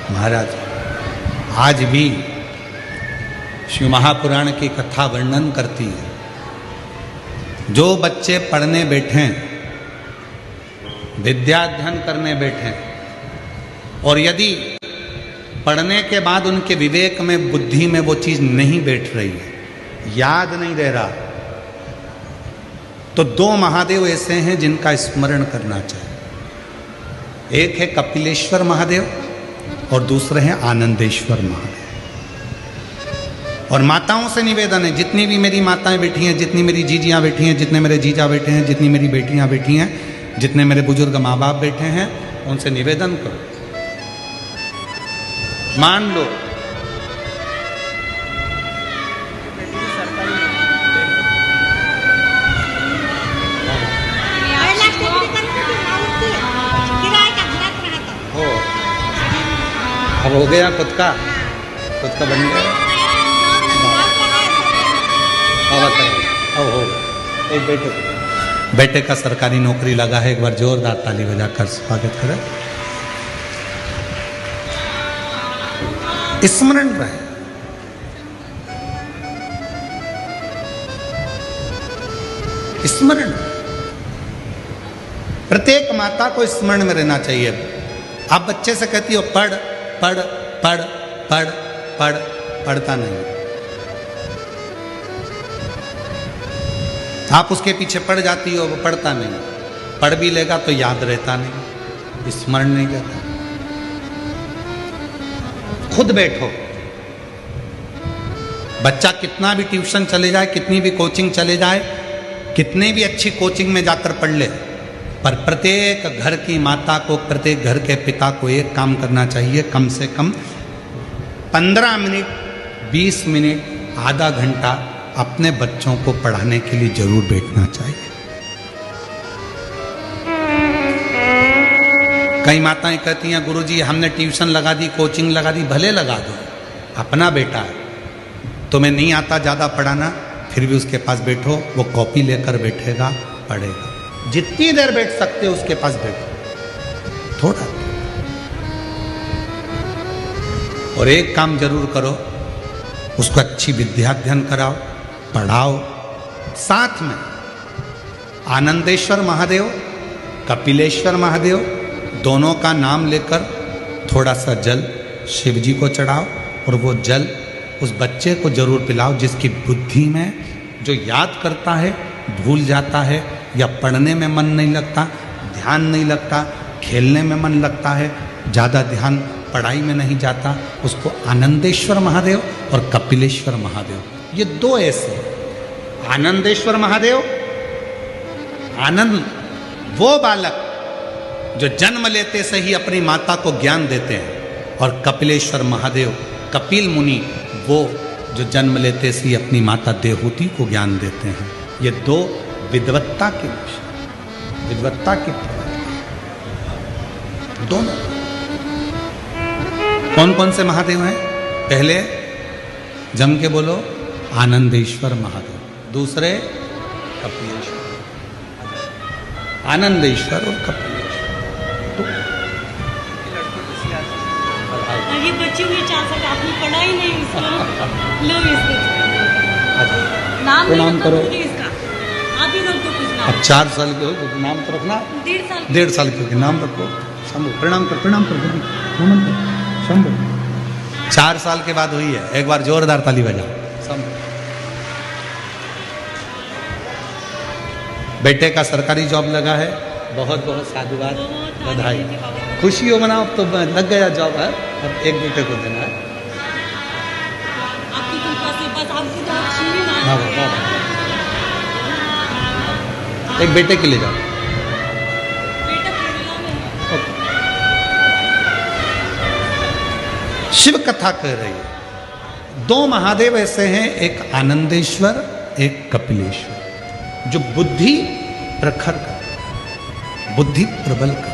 महाराज आज भी शिव महापुराण की कथा वर्णन करती है, जो बच्चे पढ़ने बैठे, विद्याध्ययन करने बैठे और यदि पढ़ने के बाद उनके विवेक में, बुद्धि में वो चीज नहीं बैठ रही है, याद नहीं रह रहा, तो दो महादेव ऐसे हैं जिनका स्मरण करना चाहिए। एक है कपिलेश्वर महादेव और दूसरे हैं आनंदेश्वर महादेव। और माताओं से निवेदन है, जितनी भी मेरी माताएं बैठी हैं, जितनी मेरी जीजियां बैठी हैं, जितने मेरे जीजा बैठे हैं, जितनी मेरी बेटियां बैठी हैं, जितने मेरे बुजुर्ग माँ बाप बैठे हैं, उनसे निवेदन करो, मान लो अब हो गया, खुद का बन गया। अब हो एक बेटे का सरकारी नौकरी लगा है, एक बार जोरदार ताली बजाकर स्वागत करें। स्मरण रहे, स्मरण, प्रत्येक माता को स्मरण में रहना चाहिए। आप बच्चे से कहती हो पढ़ पढ़ पढ़ पढ़ पढ़, पढ़ता नहीं। आप उसके पीछे पड़ जाती हो, वो पढ़ता नहीं, पढ़ भी लेगा तो याद रहता नहीं, स्मरण नहीं करता। खुद बैठो, बच्चा कितना भी ट्यूशन चले जाए, कितनी भी कोचिंग चले जाए, कितने भी अच्छी कोचिंग में जाकर पढ़ ले, पर प्रत्येक घर की माता को, प्रत्येक घर के पिता को एक काम करना चाहिए, कम से कम 15 मिनट, 20 मिनट, आधा घंटा अपने बच्चों को पढ़ाने के लिए जरूर बैठना चाहिए। कई माताएं कहती हैं गुरुजी हमने ट्यूशन लगा दी, कोचिंग लगा दी, भले लगा दो, अपना बेटा है, तुम्हें नहीं आता ज़्यादा पढ़ाना, फिर भी उसके पास बैठो, वो कॉपी लेकर बैठेगा, पढ़ेगा। जितनी देर बैठ सकते हो उसके पास बैठो थोड़ा। और एक काम जरूर करो, उसको अच्छी विद्याध्ययन कराओ, पढ़ाओ। साथ में आनंदेश्वर महादेव, कपिलेश्वर महादेव, दोनों का नाम लेकर थोड़ा सा जल शिव जी को चढ़ाओ और वो जल उस बच्चे को जरूर पिलाओ जिसकी बुद्धि में, जो याद करता है भूल जाता है, या पढ़ने में मन नहीं लगता, ध्यान नहीं लगता, खेलने में मन लगता है, ज़्यादा ध्यान पढ़ाई में नहीं जाता, उसको आनंदेश्वर महादेव और कपिलेश्वर महादेव, ये दो ऐसे। आनंदेश्वर महादेव, आनंद वो बालक जो जन्म लेते से ही अपनी माता को ज्ञान देते हैं, और कपिलेश्वर महादेव, कपिल मुनि, वो जो जन्म लेते से ही अपनी माता देवहूति को ज्ञान देते हैं। ये दो विद्वत्ता के विषय, विद्वत्ता के दोनों। कौन कौन से महादेव हैं? पहले जम के बोलो, आनंदेश्वर महादेव, दूसरे कपिलेश्वर, आनंदेश्वर और कपिलेश्वर। तो ये बच्चे हुए 4 साल, आपने पढ़ा ही नहीं इसको, लो इसको नाम प्रणाम करो। इसका आप ही लोग तो कुछ नाम, अब 4 साल के हो तो नाम तो रखना, 1.5 साल के नाम रखो। शंभु, प्रणाम कर, प्रणाम कर, नमन कर, शंभु। 4 साल के बाद हुई है, एक बार जोरदार ताली बजाओ। शंभु। बेटे का सरकारी जॉब लगा है, बहुत बहुत साधुवाद, बधाई, खुशी हो मनाओ। अब तो लग गया जॉब है, अब एक बेटे को देना है। हाँ, एक बेटे के लिए जाओ। शिव कथा कह रही है, 2 महादेव ऐसे हैं, एक आनंदेश्वर, एक कपिलेश्वर, जो बुद्धि प्रखर कर, बुद्धि प्रबल कर।